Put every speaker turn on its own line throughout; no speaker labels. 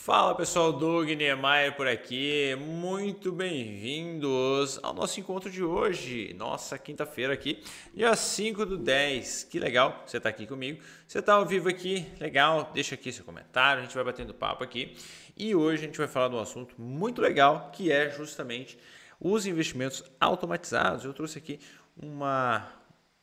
Fala pessoal, Doug Niemeyer por aqui, muito bem-vindos ao nosso encontro de hoje, nossa quinta-feira aqui, dia 5/10, que legal você tá aqui comigo, você tá ao vivo aqui, legal, deixa aqui seu comentário, a gente vai batendo papo aqui e hoje a gente vai falar de um assunto muito legal que é justamente os investimentos automatizados. Eu trouxe aqui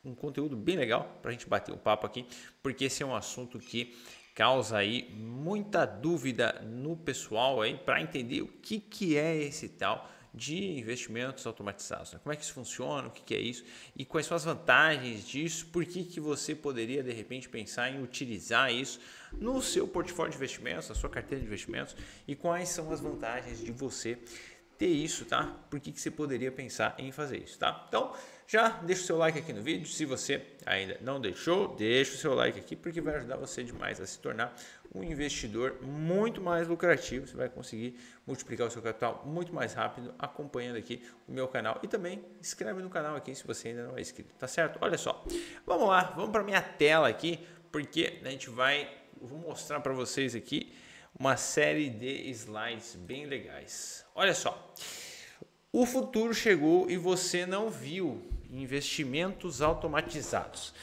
um conteúdo bem legal para a gente bater um papo aqui, porque esse é um assunto que causa aí muita dúvida no pessoal aí para entender o que é esse tal de investimentos automatizados, né? Como é que isso funciona, o que é isso e quais são as vantagens disso, por que você poderia de repente pensar em utilizar isso no seu portfólio de investimentos, na sua carteira de investimentos e quais são as vantagens de você ter isso, tá? Por que você poderia pensar em fazer isso, tá? Então, já deixa o seu like aqui no vídeo, se você ainda não deixou, deixa o seu like aqui, porque vai ajudar você demais a se tornar um investidor muito mais lucrativo, você vai conseguir multiplicar o seu capital muito mais rápido acompanhando aqui o meu canal e também inscreve no canal aqui se você ainda não é inscrito, tá certo? Olha só, vamos lá, vamos para minha tela aqui, porque eu vou mostrar para vocês aqui uma série de slides bem legais. Olha só, o futuro chegou e você não viu investimentos automatizados.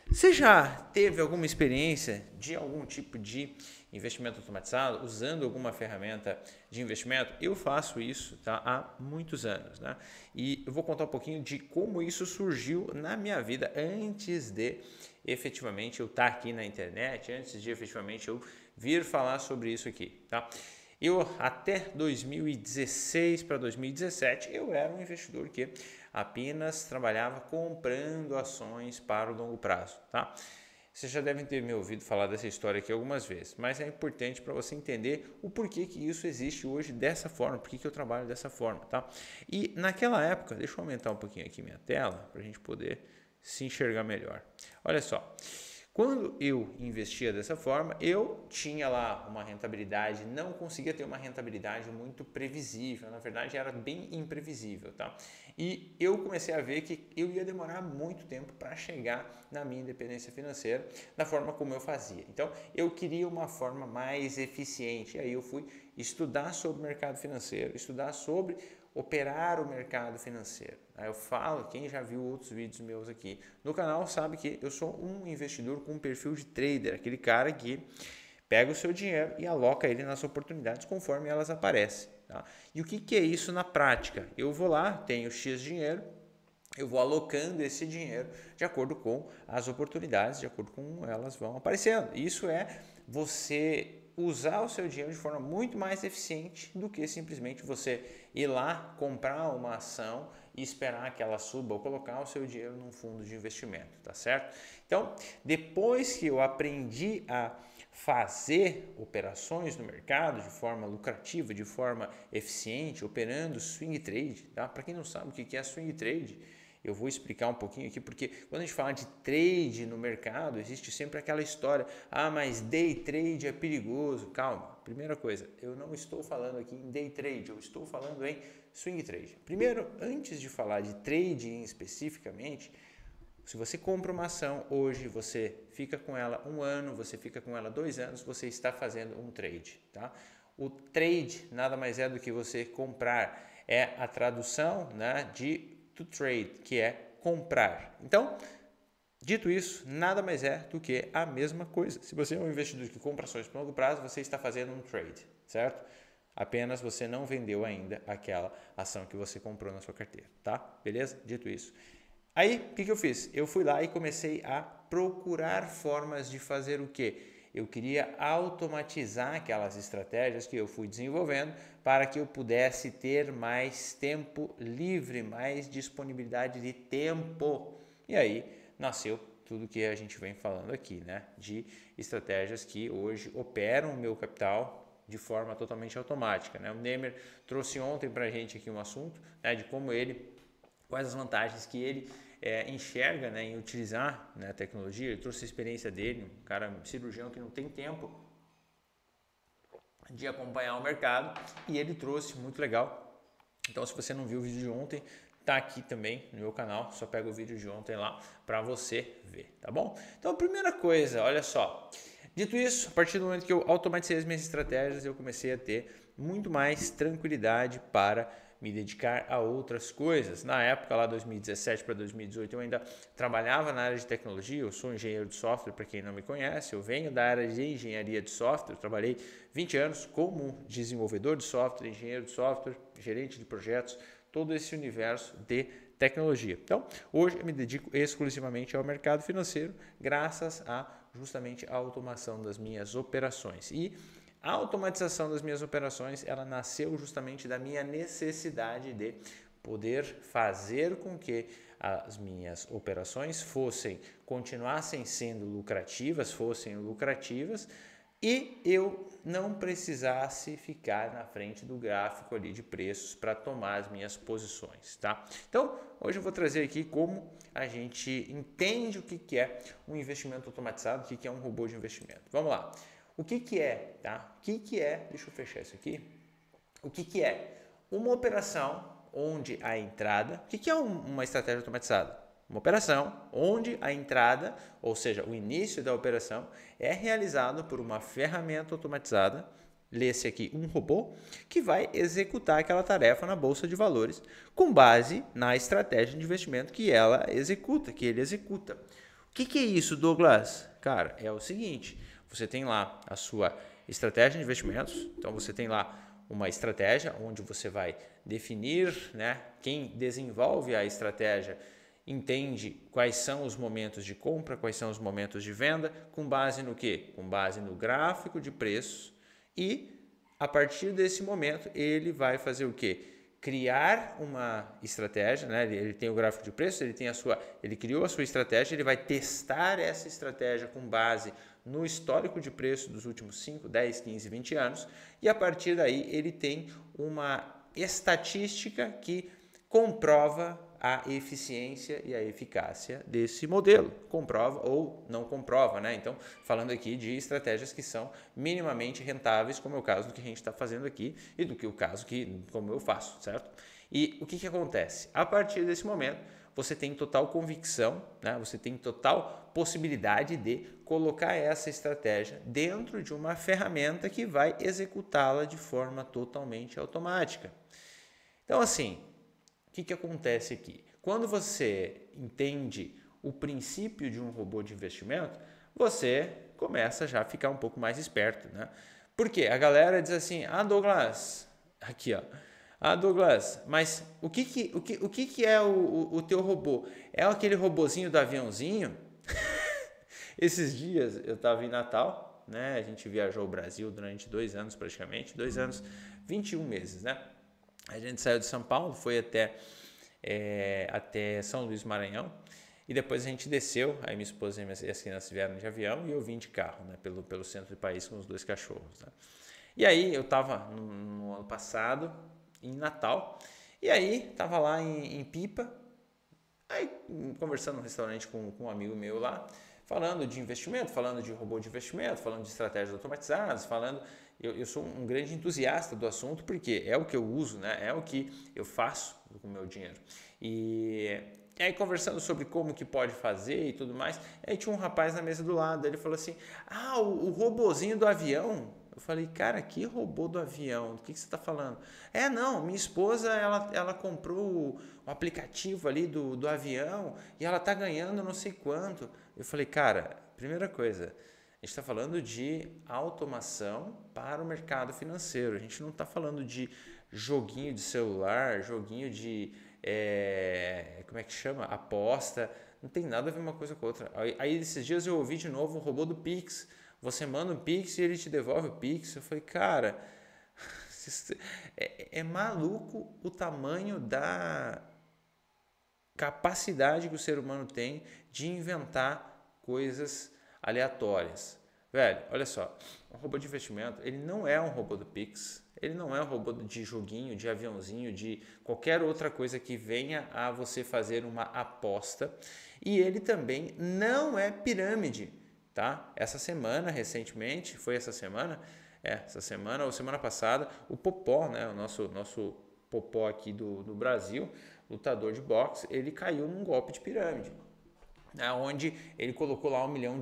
Você já teve alguma experiência de algum tipo de investimento automatizado, usando alguma ferramenta de investimento? Eu faço isso, tá, há muitos anos, né? E eu vou contar um pouquinho de como isso surgiu na minha vida antes de efetivamente eu estar aqui na internet, antes de efetivamente eu vir falar sobre isso aqui, tá? Eu até 2016 para 2017 eu era um investidor que apenas trabalhava comprando ações para o longo prazo, tá? Vocês já devem ter me ouvido falar dessa história aqui algumas vezes, mas é importante para você entender o porquê que isso existe hoje dessa forma, porquê que eu trabalho dessa forma, tá? E naquela época, deixa eu aumentar um pouquinho aqui minha tela para a gente poder se enxergar melhor. Olha só. Quando eu investia dessa forma, eu tinha lá uma rentabilidade, não conseguia ter uma rentabilidade muito previsível, na verdade era bem imprevisível, tá? E eu comecei a ver que eu ia demorar muito tempo para chegar na minha independência financeira da forma como eu fazia. Então, eu queria uma forma mais eficiente, e aí eu fui estudar sobre o mercado financeiro, estudar sobre operar o mercado financeiro. Eu falo, quem já viu outros vídeos meus aqui no canal sabe que eu sou um investidor com um perfil de trader, aquele cara que pega o seu dinheiro e aloca ele nas oportunidades conforme elas aparecem, tá? E o que é isso na prática? Eu vou lá, tenho X dinheiro, eu vou alocando esse dinheiro de acordo com as oportunidades, de acordo com elas vão aparecendo. Isso é você usar o seu dinheiro de forma muito mais eficiente do que simplesmente você ir lá comprar uma ação e esperar que ela suba ou colocar o seu dinheiro num fundo de investimento, tá certo? Então, depois que eu aprendi a fazer operações no mercado de forma lucrativa, de forma eficiente, operando swing trade, tá? Para quem não sabe o que é swing trade, eu vou explicar um pouquinho aqui, porque quando a gente fala de trade no mercado, existe sempre aquela história, mas day trade é perigoso. Calma, primeira coisa, eu não estou falando aqui em day trade, eu estou falando em swing trade. Primeiro, antes de falar de trading especificamente, se você compra uma ação hoje, você fica com ela 1 ano, você fica com ela 2 anos, você está fazendo um trade, tá? O trade nada mais é do que você comprar, é a tradução, né, de to trade, que é comprar. Então, dito isso, nada mais é do que a mesma coisa. Se você é um investidor que compra ações por longo prazo, você está fazendo um trade, certo? Apenas você não vendeu ainda aquela ação que você comprou na sua carteira, tá? Beleza? Dito isso. Aí, o que eu fiz? Eu fui lá e comecei a procurar formas de fazer o quê? Eu queria automatizar aquelas estratégias que eu fui desenvolvendo para que eu pudesse ter mais tempo livre, mais disponibilidade de tempo. E aí nasceu tudo que a gente vem falando aqui, né? De estratégias que hoje operam o meu capital de forma totalmente automática, né? O Nemer trouxe ontem para a gente aqui um assunto, né, de quais as vantagens que ele enxerga, né, em utilizar, né, a tecnologia. Ele trouxe a experiência dele, um cara cirurgião que não tem tempo de acompanhar o mercado, e ele trouxe muito legal. Então, se você não viu o vídeo de ontem, tá aqui também no meu canal, só pega o vídeo de ontem lá para você ver, tá bom? Então, a primeira coisa, olha só, Dito isso, a partir do momento que eu automatizei as minhas estratégias, eu comecei a ter muito mais tranquilidade para me dedicar a outras coisas. Na época, lá 2017 para 2018, eu ainda trabalhava na área de tecnologia, eu sou engenheiro de software, para quem não me conhece, eu venho da área de engenharia de software, eu trabalhei 20 anos como desenvolvedor de software, engenheiro de software, gerente de projetos, todo esse universo de tecnologia. Então, hoje eu me dedico exclusivamente ao mercado financeiro, graças a justamente a automação das minhas operações. E a automatização das minhas operações, ela nasceu justamente da minha necessidade de poder fazer com que as minhas operações continuassem sendo lucrativas, e eu não precisasse ficar na frente do gráfico ali de preços para tomar as minhas posições, tá? Então, hoje eu vou trazer aqui como a gente entende o que é um investimento automatizado, o que é um robô de investimento. Vamos lá. O que é, tá? O que é, deixa eu fechar isso aqui. O que é uma operação onde a entrada, o que é uma estratégia automatizada? Uma operação onde a entrada, ou seja, o início da operação, é realizado por uma ferramenta automatizada, lê-se aqui um robô, que vai executar aquela tarefa na bolsa de valores com base na estratégia de investimento que ele executa. O que é isso, Douglas? Cara, é o seguinte, você tem lá a sua estratégia de investimentos, então você tem lá uma estratégia onde você vai definir, né, quem desenvolve a estratégia entende quais são os momentos de compra, quais são os momentos de venda, com base no quê? Com base no gráfico de preços e a partir desse momento ele vai fazer o quê? Criar uma estratégia, né? Ele tem o gráfico de preços, ele criou a sua estratégia, ele vai testar essa estratégia com base no histórico de preço dos últimos 5, 10, 15, 20 anos e a partir daí ele tem uma estatística que comprova a eficiência e a eficácia desse modelo. Comprova ou não comprova, né? Então, falando aqui de estratégias que são minimamente rentáveis, como é o caso do que a gente está fazendo aqui e do que o caso como eu faço, certo? E o que acontece? A partir desse momento, você tem total convicção, né? Você tem total possibilidade de colocar essa estratégia dentro de uma ferramenta que vai executá-la de forma totalmente automática. Então, assim, o que acontece aqui? Quando você entende o princípio de um robô de investimento, você começa já a ficar um pouco mais esperto, né? Porque a galera diz assim, Douglas, aqui ó, Douglas, mas o que é o teu robô? É aquele robozinho do aviãozinho? Esses dias eu estava em Natal, né? A gente viajou o Brasil durante 2 anos praticamente, 2 anos, 21 meses, né? A gente saiu de São Paulo, foi até São Luís Maranhão e depois a gente desceu, aí minha esposa e as crianças vieram de avião e eu vim de carro, né, pelo centro do país com os 2 cachorros, né? E aí eu estava no ano passado em Natal e aí estava lá em Pipa, aí conversando no restaurante com um amigo meu lá, falando de investimento, falando de robô de investimento, falando de estratégias automatizadas, eu sou um grande entusiasta do assunto porque é o que eu uso, né? É o que eu faço com o meu dinheiro. E aí conversando sobre como que pode fazer e tudo mais, aí tinha um rapaz na mesa do lado, ele falou assim, o robozinho do avião. Eu falei, cara, que robô do avião? Do que você está falando? Não, minha esposa, ela comprou o aplicativo ali do avião e ela tá ganhando não sei quanto. Eu falei, cara, primeira coisa, a gente está falando de automação para o mercado financeiro. A gente não está falando de joguinho de celular, joguinho de, como é que chama? Aposta. Não tem nada a ver uma coisa com a outra. Aí esses dias eu ouvi de novo o robô do Pix. Você manda um Pix e ele te devolve o Pix. Eu falei, cara, é maluco o tamanho da capacidade que o ser humano tem de inventar coisas aleatórias. Velho, olha só, um robô de investimento, ele não é um robô do Pix, ele não é um robô de joguinho, de aviãozinho, de qualquer outra coisa que venha a você fazer uma aposta. E ele também não é pirâmide, tá? Essa semana, recentemente, foi essa semana ou semana passada, o Popó, né, o nosso Popó aqui do Brasil, lutador de boxe, ele caiu num golpe de pirâmide. onde ele colocou lá R$1 milhão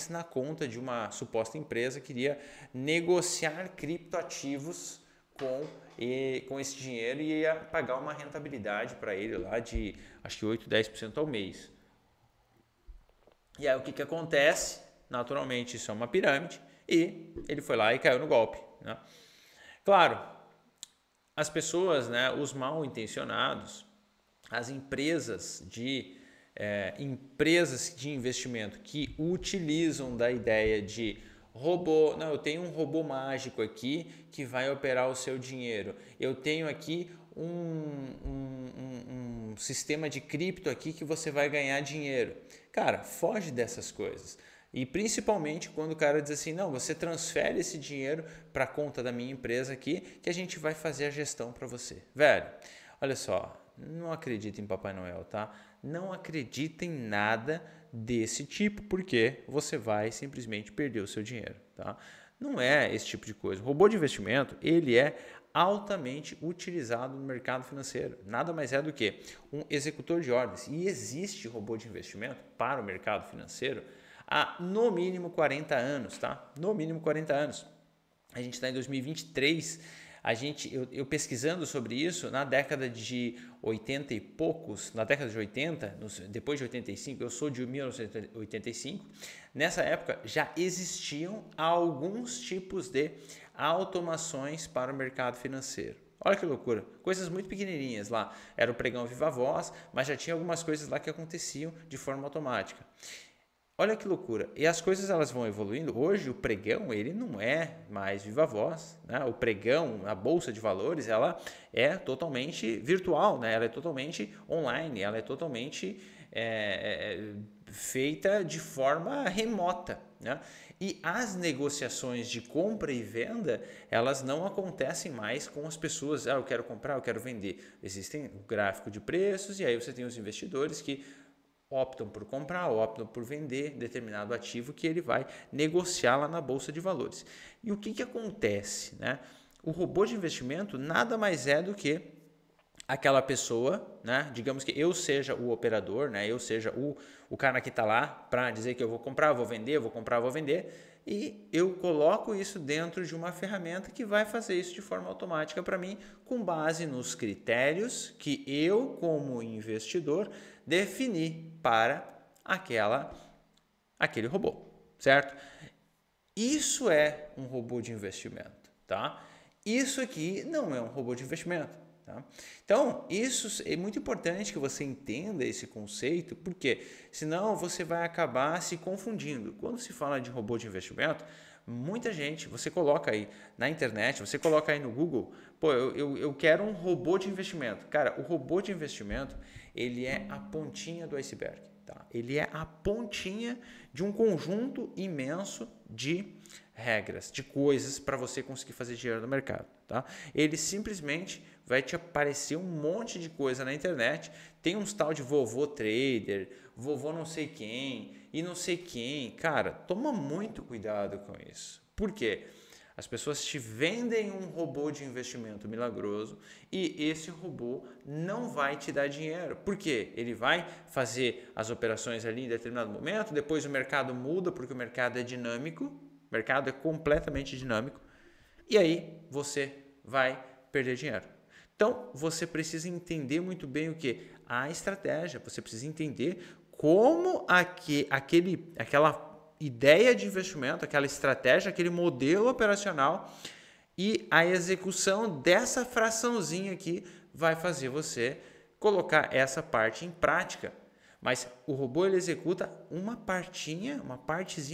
na conta de uma suposta empresa que iria negociar criptoativos com esse dinheiro e ia pagar uma rentabilidade para ele lá de acho que 8, 10% ao mês. E aí o que acontece? Naturalmente isso é uma pirâmide e ele foi lá e caiu no golpe, né? Claro, as pessoas, né, os mal intencionados, as empresas de investimento que utilizam da ideia de robô, não, eu tenho um robô mágico aqui que vai operar o seu dinheiro, eu tenho aqui um sistema de cripto aqui que você vai ganhar dinheiro. Cara, foge dessas coisas. E principalmente quando o cara diz assim, não, você transfere esse dinheiro para a conta da minha empresa aqui que a gente vai fazer a gestão para você. Velho, olha só, não acredita em Papai Noel, tá? Não acredita em nada desse tipo, porque você vai simplesmente perder o seu dinheiro, tá? Não é esse tipo de coisa. O robô de investimento, ele é altamente utilizado no mercado financeiro. Nada mais é do que um executor de ordens. E existe robô de investimento para o mercado financeiro há no mínimo 40 anos, tá? No mínimo 40 anos. A gente está em 2023. Eu pesquisando sobre isso, na década de 80 e poucos, na década de 80, depois de 85, eu sou de 1985, nessa época já existiam alguns tipos de automações para o mercado financeiro. Olha que loucura, coisas muito pequenininhas lá, era o pregão viva voz, mas já tinha algumas coisas lá que aconteciam de forma automática. Olha que loucura. E as coisas elas vão evoluindo. Hoje o pregão ele não é mais viva voz, né? O pregão, a bolsa de valores, ela é totalmente virtual, né? Ela é totalmente online, ela é totalmente feita de forma remota, né? E as negociações de compra e venda, elas não acontecem mais com as pessoas. Eu quero comprar, eu quero vender. Existem o gráfico de preços e aí você tem os investidores que optam por comprar, optam por vender determinado ativo que ele vai negociar lá na Bolsa de Valores. E o que acontece, né? O robô de investimento nada mais é do que aquela pessoa, né? Digamos que eu seja o operador, né? Eu seja o cara que está lá para dizer que eu vou comprar, vou vender, vou comprar, vou vender, e eu coloco isso dentro de uma ferramenta que vai fazer isso de forma automática para mim, com base nos critérios que eu, como investidor, defini para aquele robô, certo? Isso é um robô de investimento, tá? Isso aqui não é um robô de investimento. Tá? Então, isso é muito importante que você entenda esse conceito, porque senão você vai acabar se confundindo. Quando se fala de robô de investimento, muita gente, você coloca aí na internet, você coloca aí no Google, pô, eu quero um robô de investimento. Cara, o robô de investimento, ele é a pontinha do iceberg. Tá? Ele é a pontinha de um conjunto imenso de regras, de coisas para você conseguir fazer dinheiro no mercado. Tá? Ele simplesmente vai te aparecer um monte de coisa na internet. Tem uns tal de vovô trader, vovô não sei quem e não sei quem. Cara, toma muito cuidado com isso. Por quê? As pessoas te vendem um robô de investimento milagroso e esse robô não vai te dar dinheiro. Por quê? Ele vai fazer as operações ali em determinado momento, depois o mercado muda porque o mercado é dinâmico, o mercado é completamente dinâmico, e aí você vai perder dinheiro. Então, você precisa entender muito bem o que? A estratégia. Você precisa entender como aquela ideia de investimento, aquela estratégia, aquele modelo operacional e a execução dessa fraçãozinha aqui vai fazer você colocar essa parte em prática. Mas o robô ele executa uma partezinha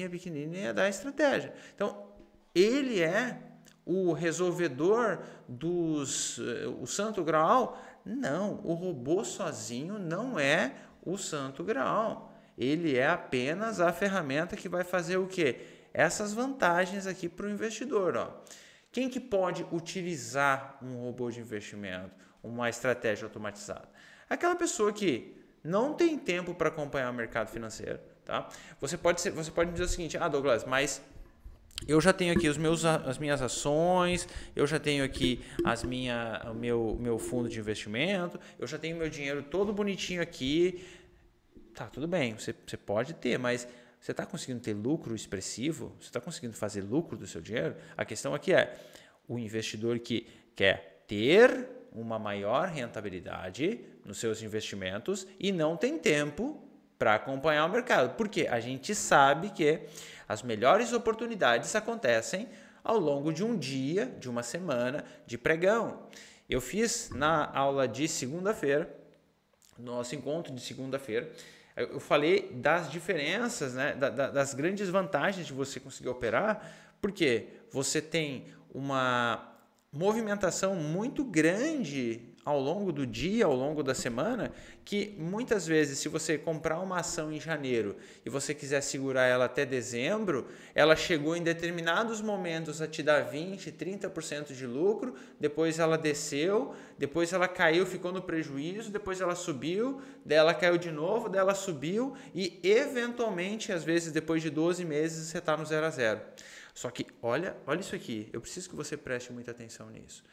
pequenininha da estratégia. Então, ele é o resolvedor o santo graal? Não, o robô sozinho não é o santo graal. Ele é apenas a ferramenta que vai fazer o quê? Essas vantagens aqui para o investidor. Ó. Quem que pode utilizar um robô de investimento, uma estratégia automatizada? Aquela pessoa que não tem tempo para acompanhar o mercado financeiro. Tá? Você pode me dizer o seguinte, Douglas, mas eu já tenho aqui as minhas ações, eu já tenho aqui o meu fundo de investimento, eu já tenho meu dinheiro todo bonitinho aqui. Tá, tudo bem, você pode ter, mas você está conseguindo ter lucro expressivo? Você está conseguindo fazer lucro do seu dinheiro? A questão aqui é, o investidor que quer ter uma maior rentabilidade nos seus investimentos e não tem tempo para acompanhar o mercado. Porque a gente sabe que as melhores oportunidades acontecem ao longo de um dia, de uma semana de pregão. Eu fiz na aula de segunda-feira, no nosso encontro de segunda-feira, eu falei das diferenças, né, das grandes vantagens de você conseguir operar, porque você tem uma movimentação muito grande ao longo do dia, ao longo da semana, que muitas vezes, se você comprar uma ação em janeiro e você quiser segurar ela até dezembro, ela chegou em determinados momentos a te dar 20%, 30% de lucro, depois ela desceu, depois ela caiu, ficou no prejuízo, depois ela subiu, daí ela caiu de novo, daí ela subiu e eventualmente, às vezes, depois de 12 meses, você está no 0 a 0. Só que olha isso aqui, eu preciso que você preste muita atenção nisso.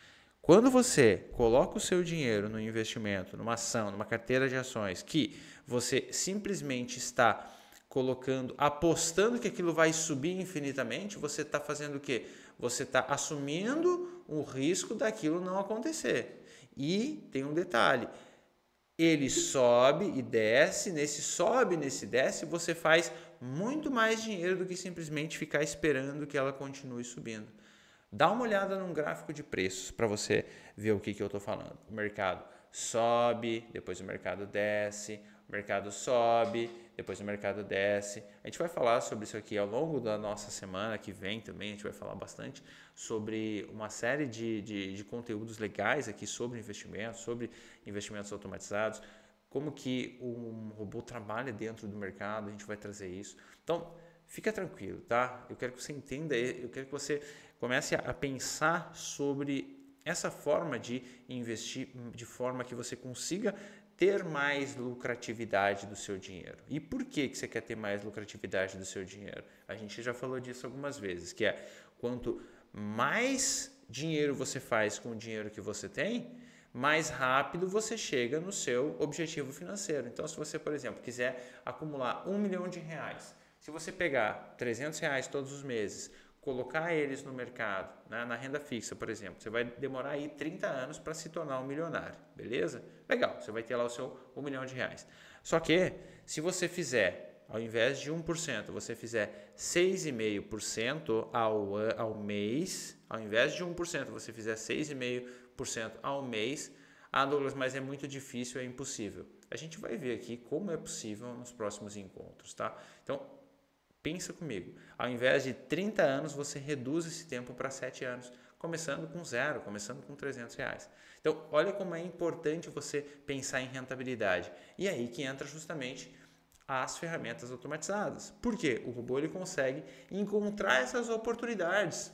Quando você coloca o seu dinheiro no investimento, numa ação, numa carteira de ações, que você simplesmente está colocando, apostando que aquilo vai subir infinitamente, você está fazendo o quê? Você está assumindo o risco daquilo não acontecer. E tem um detalhe, ele sobe e desce, nesse desce, você faz muito mais dinheiro do que simplesmente ficar esperando que ela continue subindo. Dá uma olhada num gráfico de preços para você ver o que eu estou falando. O mercado sobe, depois o mercado desce, o mercado sobe, depois o mercado desce. A gente vai falar sobre isso aqui ao longo da nossa semana que vem também. A gente vai falar bastante sobre uma série de conteúdos legais aqui sobre investimentos automatizados, como que um robô trabalha dentro do mercado. A gente vai trazer isso. Então, fica tranquilo, tá? Eu quero que você entenda, eu quero que você comece a pensar sobre essa forma de investir de forma que você consiga ter mais lucratividade do seu dinheiro. E por que você quer ter mais lucratividade do seu dinheiro? A gente já falou disso algumas vezes, que é quanto mais dinheiro você faz com o dinheiro que você tem, mais rápido você chega no seu objetivo financeiro. Então, se você, por exemplo, quiser acumular R$1 milhão, se você pegar R$300 todos os meses, colocar eles no mercado, né, na renda fixa, por exemplo, você vai demorar aí 30 anos para se tornar um milionário, beleza? Legal, você vai ter lá o seu R$1 milhão. Só que, se você fizer, ao invés de 1%, você fizer 6,5% ao mês, ao invés de 1%, você fizer 6,5% ao mês, Douglas, mas é muito difícil, é impossível. A gente vai ver aqui como é possível nos próximos encontros, tá? Então, pensa comigo, ao invés de 30 anos, você reduz esse tempo para 7 anos, começando com zero, começando com R$300. Então, olha como é importante você pensar em rentabilidade. E aí que entra justamente as ferramentas automatizadas. Por quê? O robô ele consegue encontrar essas oportunidades.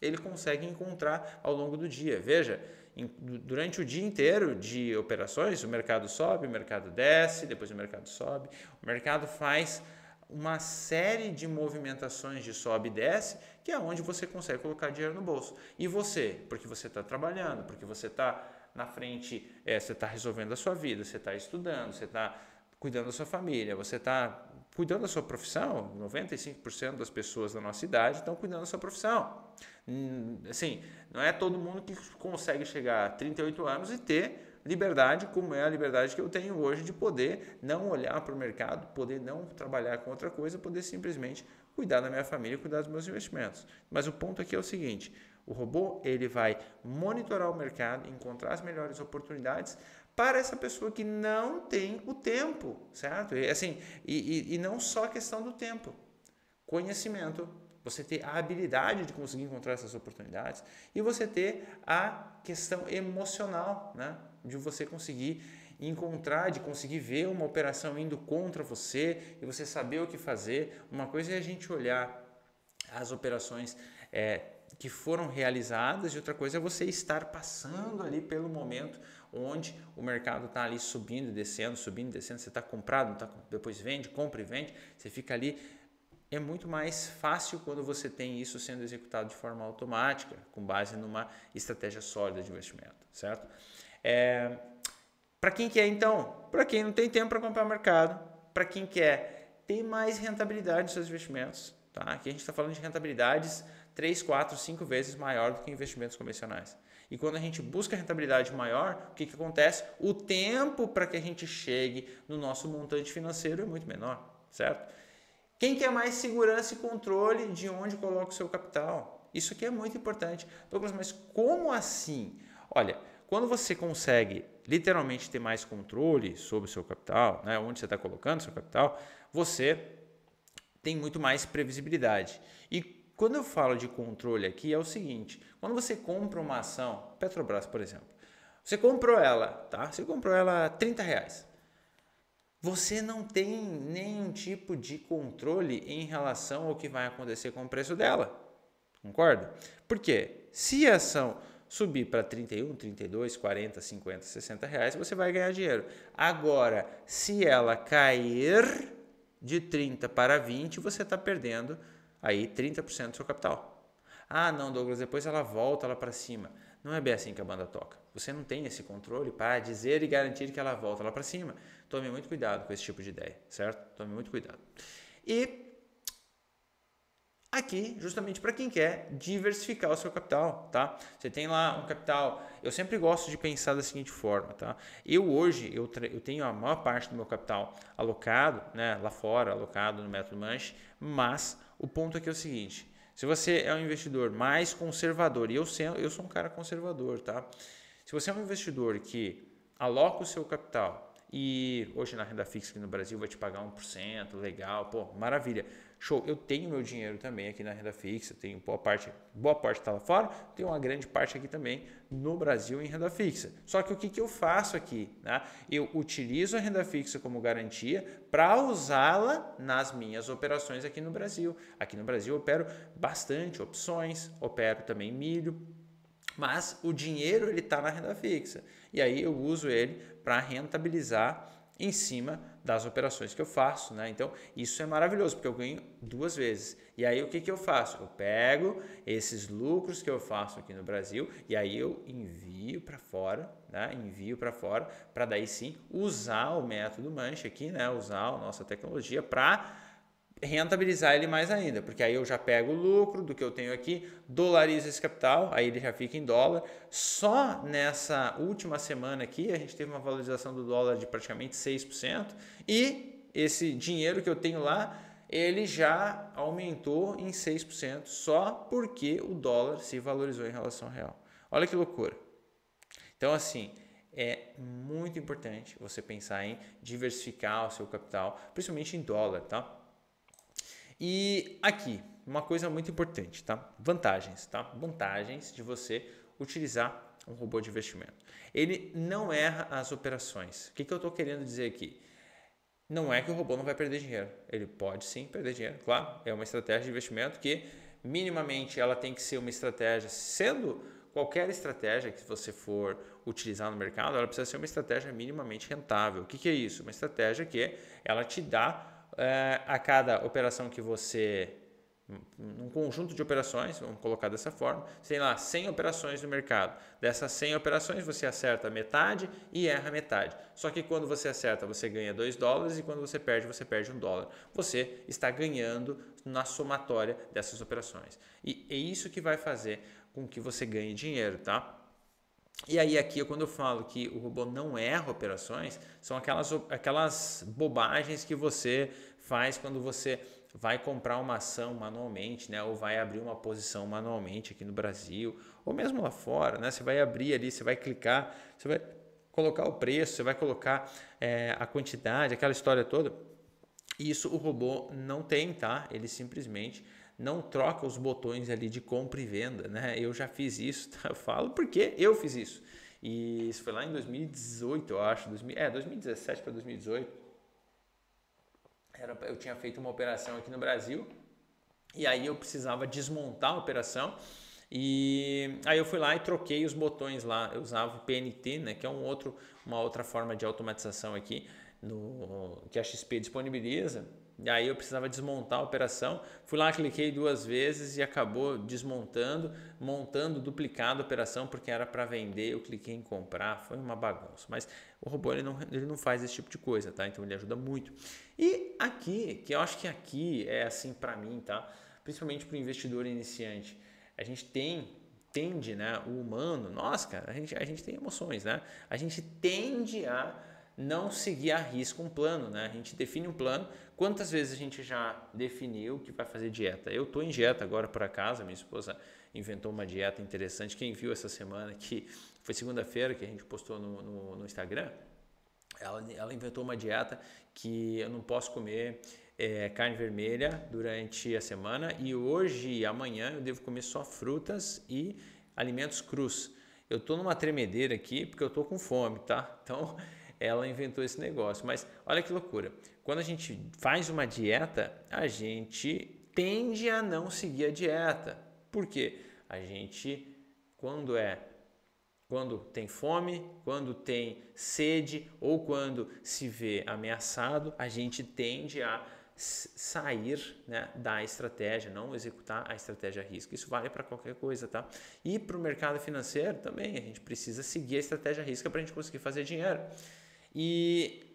Ele consegue encontrar ao longo do dia. Veja, durante o dia inteiro de operações, o mercado sobe, o mercado desce, depois o mercado sobe, o mercado faz uma série de movimentações de sobe e desce, que é onde você consegue colocar dinheiro no bolso. E você, porque você está trabalhando, porque você está na frente, você está resolvendo a sua vida, você está estudando, você está cuidando da sua família, você está cuidando da sua profissão. 95% das pessoas da nossa idade estão cuidando da sua profissão. Assim, não é todo mundo que consegue chegar a 38 anos e ter liberdade, como é a liberdade que eu tenho hoje de poder não olhar para o mercado, poder não trabalhar com outra coisa, poder simplesmente cuidar da minha família, cuidar dos meus investimentos. Mas o ponto aqui é o seguinte, o robô ele vai monitorar o mercado, encontrar as melhores oportunidades para essa pessoa que não tem o tempo, certo? E, assim, e não só a questão do tempo, conhecimento, você ter a habilidade de conseguir encontrar essas oportunidades e você ter a questão emocional, né? De você conseguir encontrar, de conseguir ver uma operação indo contra você e você saber o que fazer. Uma coisa é a gente olhar as operações que foram realizadas e outra coisa é você estar passando ali pelo momento onde o mercado está ali subindo, descendo, você está comprado, depois vende, compra e vende, você fica ali. É muito mais fácil quando você tem isso sendo executado de forma automática, com base numa estratégia sólida de investimento, certo? Para quem quer então? Para quem não tem tempo para comprar o mercado, para quem quer ter mais rentabilidade nos seus investimentos. Tá? Aqui a gente está falando de rentabilidades 3, 4, 5 vezes maior do que investimentos convencionais. E quando a gente busca rentabilidade maior, o que acontece? O tempo para que a gente chegue no nosso montante financeiro é muito menor, certo? Quem quer mais segurança e controle de onde coloca o seu capital? Isso aqui é muito importante. Douglas, mas como assim? Olha, quando você consegue literalmente ter mais controle sobre o seu capital, né, onde você está colocando o seu capital, você tem muito mais previsibilidade. E quando eu falo de controle aqui é o seguinte, quando você compra uma ação, Petrobras, por exemplo, você comprou ela, tá? Você comprou ela R$30. Você não tem nenhum tipo de controle em relação ao que vai acontecer com o preço dela. Concorda? Por quê? Se a ação subir para 31, 32, 40, 50, 60 reais, você vai ganhar dinheiro. Agora, se ela cair de 30 para 20, você está perdendo aí 30% do seu capital. Ah, não, Douglas, depois ela volta lá para cima. Não é bem assim que a banda toca. Você não tem esse controle para dizer e garantir que ela volta lá para cima. Tome muito cuidado com esse tipo de ideia, certo? Tome muito cuidado. E aqui, justamente para quem quer diversificar o seu capital, tá? Você tem lá um capital, eu sempre gosto de pensar da seguinte forma, tá? Hoje eu tenho a maior parte do meu capital alocado, né, lá fora, alocado no método Manche, mas o ponto aqui é o seguinte, se você é um investidor mais conservador, e eu sou um cara conservador, tá? Se você é um investidor que aloca o seu capital e hoje na renda fixa aqui no Brasil vai te pagar 1%, legal, pô, maravilha. Show, eu tenho meu dinheiro também aqui na renda fixa, tenho boa parte está lá fora, tenho uma grande parte aqui também no Brasil em renda fixa. Só que o que eu faço aqui? Né? Eu utilizo a renda fixa como garantia para usá-la nas minhas operações aqui no Brasil. Aqui no Brasil eu opero bastante opções, opero também milho, mas o dinheiro ele está na renda fixa. E aí eu uso ele para rentabilizar em cima das operações que eu faço, né? Então, isso é maravilhoso, porque eu ganho duas vezes. E aí, o que eu faço? Eu pego esses lucros que eu faço aqui no Brasil e aí eu envio para fora, né? Envio para fora, para daí sim usar o método Manche aqui, né? Usar a nossa tecnologia para rentabilizar ele mais ainda, porque aí eu já pego o lucro do que eu tenho aqui, dolarizo esse capital, aí ele já fica em dólar. Só nessa última semana aqui a gente teve uma valorização do dólar de praticamente 6% e esse dinheiro que eu tenho lá, ele já aumentou em 6% só porque o dólar se valorizou em relação ao real. Olha que loucura. Então assim, é muito importante você pensar em diversificar o seu capital, principalmente em dólar, tá? E aqui, uma coisa muito importante, tá? Vantagens, tá? Vantagens de você utilizar um robô de investimento. Ele não erra as operações. O que eu estou querendo dizer aqui? Não é que o robô não vai perder dinheiro. Ele pode sim perder dinheiro, claro. É uma estratégia de investimento que minimamente ela tem que ser uma estratégia, sendo qualquer estratégia que você for utilizar no mercado, ela precisa ser uma estratégia minimamente rentável. O que é isso? Uma estratégia que ela te dá a cada operação que você, um conjunto de operações, vamos colocar dessa forma, sei lá, 100 operações no mercado. Dessas 100 operações você acerta metade e erra metade. Só que quando você acerta, você ganha $2 e quando você perde $1. Você está ganhando na somatória dessas operações. E é isso que vai fazer com que você ganhe dinheiro, tá? E aí aqui, quando eu falo que o robô não erra operações, são aquelas bobagens que você faz quando você vai comprar uma ação manualmente, né? Ou vai abrir uma posição manualmente aqui no Brasil, ou mesmo lá fora, né? Você vai abrir ali, você vai clicar, você vai colocar o preço, você vai colocar a quantidade, aquela história toda. Isso o robô não tem, tá? Ele simplesmente não troca os botões ali de compra e venda, né? Eu já fiz isso, tá? Eu falo porque eu fiz isso. E isso foi lá em 2018, eu acho. 2017 para 2018. Eu tinha feito uma operação aqui no Brasil e aí eu precisava desmontar a operação e aí eu fui lá e troquei os botões lá. Eu usava o PNT, né? Que é uma outra forma de automatização aqui que a XP disponibiliza. e aí eu precisava desmontar a operação. Fui lá, cliquei 2 vezes e acabou desmontando, montando, duplicado a operação porque era para vender. Eu cliquei em comprar, foi uma bagunça. Mas o robô ele não faz esse tipo de coisa, tá? Então ele ajuda muito. E aqui, que eu acho que aqui é assim para mim, tá? Principalmente para o investidor iniciante, a gente tende, né, o humano, nós, cara, a gente tem emoções, né? A gente tende a não seguir a risco um plano, né? A gente define um plano. Quantas vezes a gente já definiu que vai fazer dieta? Eu estou em dieta agora por acaso, minha esposa inventou uma dieta interessante. Quem viu essa semana, que foi segunda-feira que a gente postou no Instagram, ela inventou uma dieta que eu não posso comer carne vermelha durante a semana e hoje e amanhã eu devo comer só frutas e alimentos crus. Eu estou numa tremedeira aqui porque eu estou com fome, tá? Então ela inventou esse negócio. Mas olha que loucura. Quando a gente faz uma dieta, a gente tende a não seguir a dieta. Por quê? A gente, quando tem fome, quando tem sede ou quando se vê ameaçado, a gente tende a sair, né, da estratégia, não executar a estratégia a risco. Isso vale para qualquer coisa, tá? E para o mercado financeiro também, a gente precisa seguir a estratégia a risco para a gente conseguir fazer dinheiro. E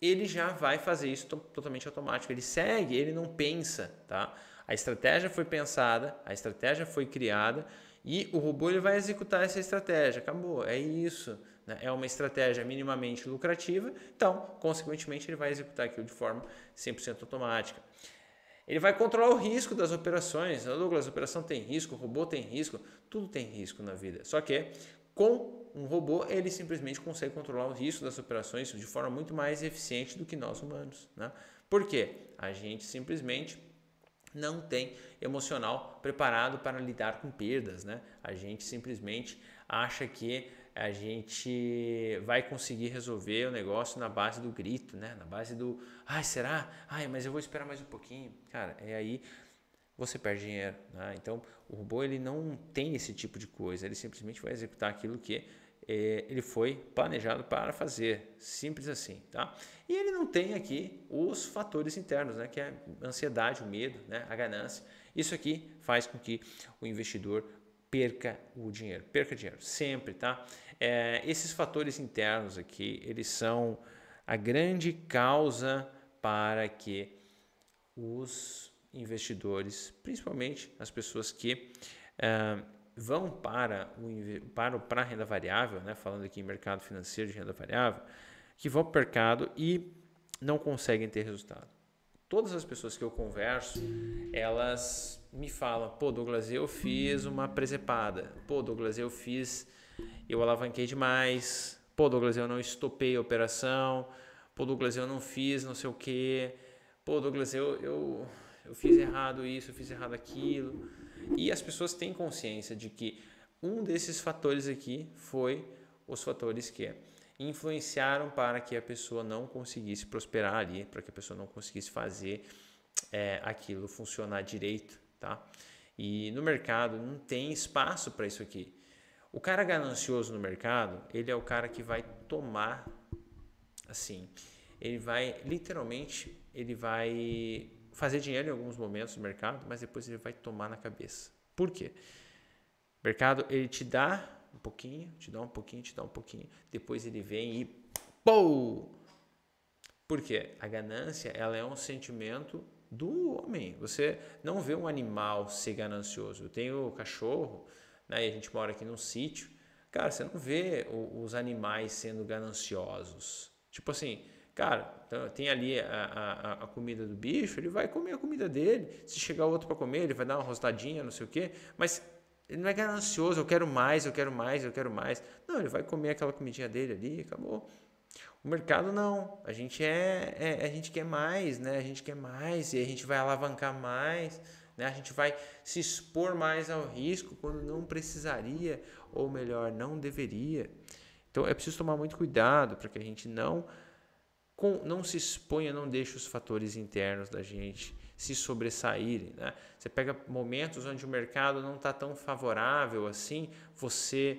ele já vai fazer isso totalmente automático. Ele segue, ele não pensa, tá? A estratégia foi pensada, a estratégia foi criada e o robô ele vai executar essa estratégia. Acabou, é isso. Né? É uma estratégia minimamente lucrativa, então, consequentemente, ele vai executar aquilo de forma 100% automática. Ele vai controlar o risco das operações. Douglas, a operação tem risco, o robô tem risco, tudo tem risco na vida. Só que com um robô, ele simplesmente consegue controlar o risco das operações de forma muito mais eficiente do que nós humanos. Né? Por quê? A gente simplesmente não tem emocional preparado para lidar com perdas, né? A gente simplesmente acha que a gente vai conseguir resolver o negócio na base do grito, né? Na base do, ai, será? Ai, mas eu vou esperar mais um pouquinho. Cara, é aí você perde dinheiro, né? Então, o robô ele não tem esse tipo de coisa, ele simplesmente vai executar aquilo que ele foi planejado para fazer, simples assim, tá? E ele não tem aqui os fatores internos, né? Que é a ansiedade, o medo, né? A ganância. Isso aqui faz com que o investidor perca dinheiro, sempre, tá? Esses fatores internos aqui, eles são a grande causa para que os investidores, principalmente as pessoas que vão para a renda variável, né, falando aqui em mercado financeiro de renda variável, que vão para o mercado e não conseguem ter resultado. Todas as pessoas que eu converso, elas me falam, pô Douglas, eu fiz uma presepada, pô Douglas, eu alavanquei demais, pô Douglas, eu não estopei a operação, pô Douglas, eu não fiz não sei o que, pô Douglas, eu fiz errado isso, eu fiz errado aquilo. E as pessoas têm consciência de que um desses fatores aqui foi os fatores que influenciaram para que a pessoa não conseguisse prosperar ali, para que a pessoa não conseguisse fazer aquilo funcionar direito, tá? E no mercado não tem espaço para isso aqui. O cara ganancioso no mercado, ele é o cara que vai tomar, assim, ele vai literalmente, ele vai fazer dinheiro em alguns momentos do mercado, mas depois ele vai tomar na cabeça. Por quê? O mercado, ele te dá um pouquinho, te dá um pouquinho, te dá um pouquinho, depois ele vem e pô! Por quê? A ganância, ela é um sentimento do homem. Você não vê um animal ser ganancioso. Eu tenho cachorro, né, e a gente mora aqui num sítio. Cara, você não vê os animais sendo gananciosos. Tipo assim, cara, tem ali a comida do bicho, ele vai comer a comida dele. Se chegar outro para comer, ele vai dar uma rostadinha, não sei o quê. Mas ele não é ganancioso, eu quero mais, eu quero mais, eu quero mais. Não, ele vai comer aquela comidinha dele ali, acabou. O mercado não, a gente a gente quer mais, né? A gente quer mais e a gente vai alavancar mais, né? A gente vai se expor mais ao risco quando não precisaria, ou melhor, não deveria. Então é preciso tomar muito cuidado para que a gente não se exponha, não deixe os fatores internos da gente se sobressaírem, né? Você pega momentos onde o mercado não está tão favorável assim, você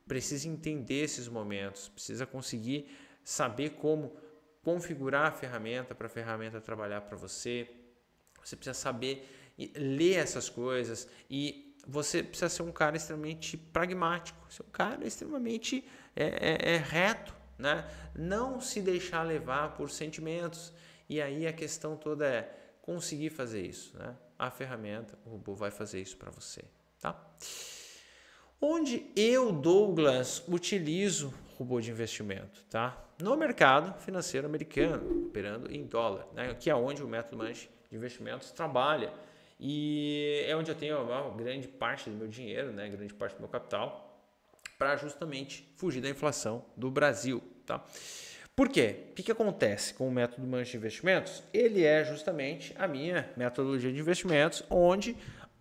precisa entender esses momentos, precisa conseguir saber como configurar a ferramenta para a ferramenta trabalhar para você. Você precisa saber ler essas coisas e você precisa ser um cara extremamente pragmático, ser um cara extremamente reto, né? Não se deixar levar por sentimentos. E aí a questão toda é conseguir fazer isso, né? A ferramenta, o robô vai fazer isso para você, tá? Onde eu, Douglas, utilizo robô de investimento, tá? No mercado financeiro americano, operando em dólar, né? Que é onde o método Manche de investimentos trabalha e é onde eu tenho uma grande parte do meu dinheiro, né? Grande parte do meu capital para justamente fugir da inflação do Brasil, tá? Por quê? O que acontece com o método Manche de investimentos? Ele é justamente a minha metodologia de investimentos, onde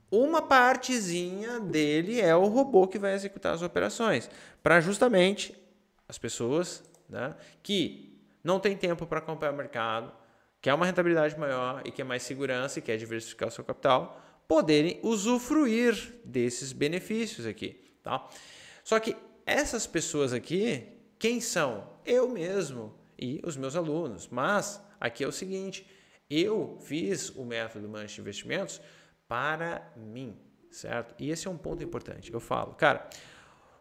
uma partezinha dele é o robô que vai executar as operações, para justamente as pessoas, né, que não tem tempo para acompanhar o mercado, quer uma rentabilidade maior e quer mais segurança e quer diversificar o seu capital, poderem usufruir desses benefícios aqui, tá? Só que essas pessoas aqui, quem são? Eu mesmo e os meus alunos. Mas aqui é o seguinte, eu fiz o método Manche de Investimentos para mim, certo? E esse é um ponto importante. Eu falo, cara,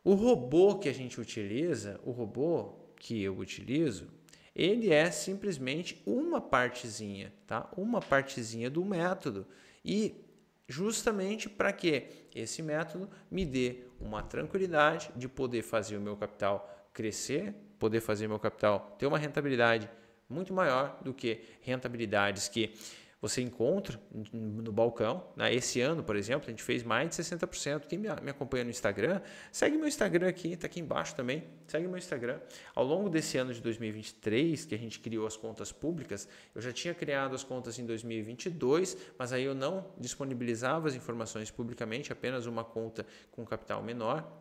o robô que a gente utiliza, o robô que eu utilizo, ele é simplesmente uma partezinha, tá? Uma partezinha do método. E justamente para que esse método me dê uma tranquilidade de poder fazer o meu capital crescer, poder fazer o meu capital ter uma rentabilidade muito maior do que rentabilidades que você encontra no balcão, né? Esse ano, por exemplo, a gente fez mais de 60%. Quem me acompanha no Instagram, segue meu Instagram aqui, está aqui embaixo também, segue meu Instagram. Ao longo desse ano de 2023, que a gente criou as contas públicas, eu já tinha criado as contas em 2022, mas aí eu não disponibilizava as informações publicamente, apenas uma conta com capital menor.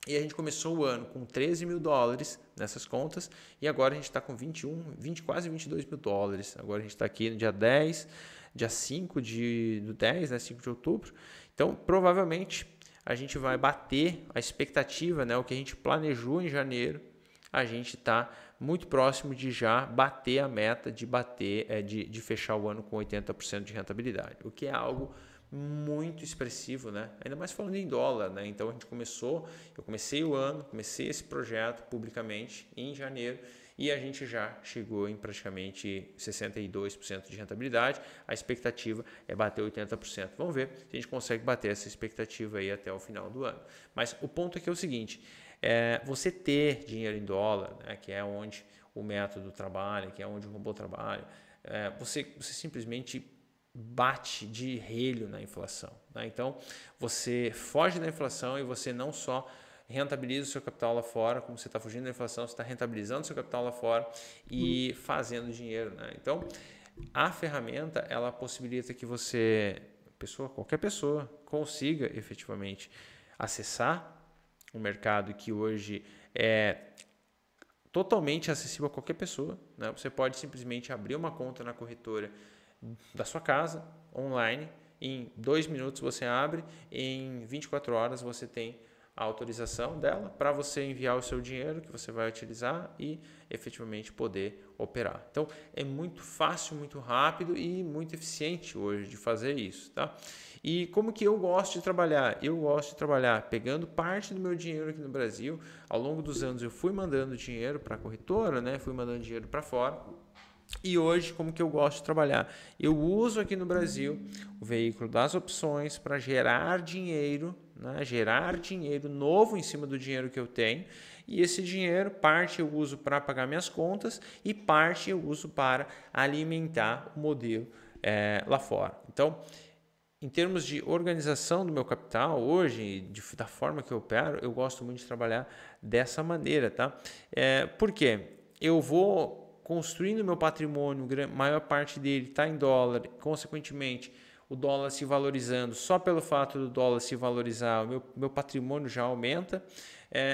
E a gente começou o ano com 13 mil dólares nessas contas e agora a gente está com 20, quase 22 mil dólares. Agora a gente está aqui no dia 10, dia 5 do 10, né, 5 de outubro. Então, provavelmente, a gente vai bater a expectativa, né, o que a gente planejou em janeiro. A gente está muito próximo de já bater a meta de fechar o ano com 80% de rentabilidade, o que é algo muito expressivo, né? Ainda mais falando em dólar, né? Então eu comecei o ano, comecei esse projeto publicamente em janeiro e a gente já chegou em praticamente 62% de rentabilidade. A expectativa é bater 80%. Vamos ver se a gente consegue bater essa expectativa aí até o final do ano. Mas o ponto aqui é o seguinte, você ter dinheiro em dólar, né, que é onde o método trabalha, que é onde o robô trabalha, você simplesmente bate de relho na inflação, né? Então você foge da inflação e você não só rentabiliza o seu capital lá fora, como você está fugindo da inflação, você está rentabilizando o seu capital lá fora e fazendo dinheiro, né? Então a ferramenta ela possibilita que qualquer pessoa consiga efetivamente acessar um mercado que hoje é totalmente acessível a qualquer pessoa, né? Você pode simplesmente abrir uma conta na corretora da sua casa, online, em 2 minutos você abre, em 24 horas você tem a autorização dela para você enviar o seu dinheiro que você vai utilizar e efetivamente poder operar. Então é muito fácil, muito rápido e muito eficiente hoje de fazer isso, tá? E como que eu gosto de trabalhar? Eu gosto de trabalhar pegando parte do meu dinheiro aqui no Brasil. Ao longo dos anos eu fui mandando dinheiro para a corretora, né? Fui mandando dinheiro para fora. E hoje, como que eu gosto de trabalhar? Eu uso aqui no Brasil o veículo das opções para gerar dinheiro, né? Gerar dinheiro novo em cima do dinheiro que eu tenho. E esse dinheiro, parte eu uso para pagar minhas contas e parte eu uso para alimentar o modelo lá fora. Então, em termos de organização do meu capital, hoje, da forma que eu opero, eu gosto muito de trabalhar dessa maneira, tá? Por quê? Eu vou construindo meu patrimônio, maior parte dele está em dólar, consequentemente o dólar se valorizando, só pelo fato do dólar se valorizar, o meu patrimônio já aumenta,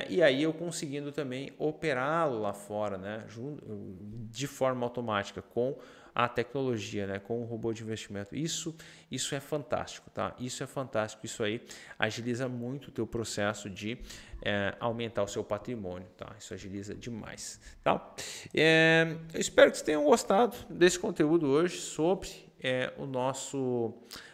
e aí eu conseguindo também operá-lo lá fora, né, de forma automática, com a tecnologia, né, com o robô de investimento. Isso é fantástico, tá? Isso é fantástico, isso aí agiliza muito o teu processo de aumentar o seu patrimônio, tá? Isso agiliza demais, tá? Eu espero que vocês tenham gostado desse conteúdo hoje sobre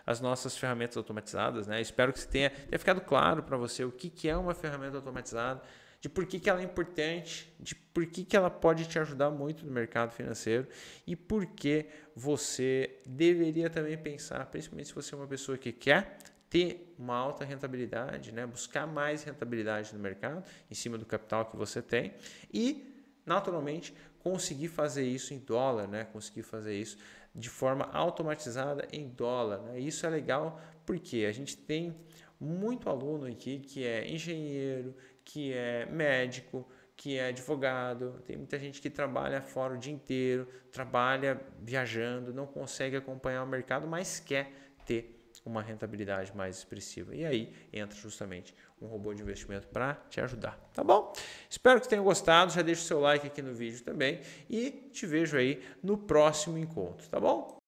as nossas ferramentas automatizadas, né? Espero que você tenha ficado claro para você o que é uma ferramenta automatizada, de por que ela é importante, de por que ela pode te ajudar muito no mercado financeiro e por que você deveria também pensar, principalmente se você é uma pessoa que quer ter uma alta rentabilidade, né? Buscar mais rentabilidade no mercado em cima do capital que você tem e, naturalmente, conseguir fazer isso em dólar, né? Conseguir fazer isso de forma automatizada em dólar, né? Isso é legal porque a gente tem muito aluno aqui que é engenheiro, que é médico, que é advogado, tem muita gente que trabalha fora o dia inteiro, trabalha viajando, não consegue acompanhar o mercado, mas quer ter uma rentabilidade mais expressiva. E aí entra justamente um robô de investimento para te ajudar, tá bom? Espero que tenham gostado, já deixa o seu like aqui no vídeo também e te vejo aí no próximo encontro, tá bom?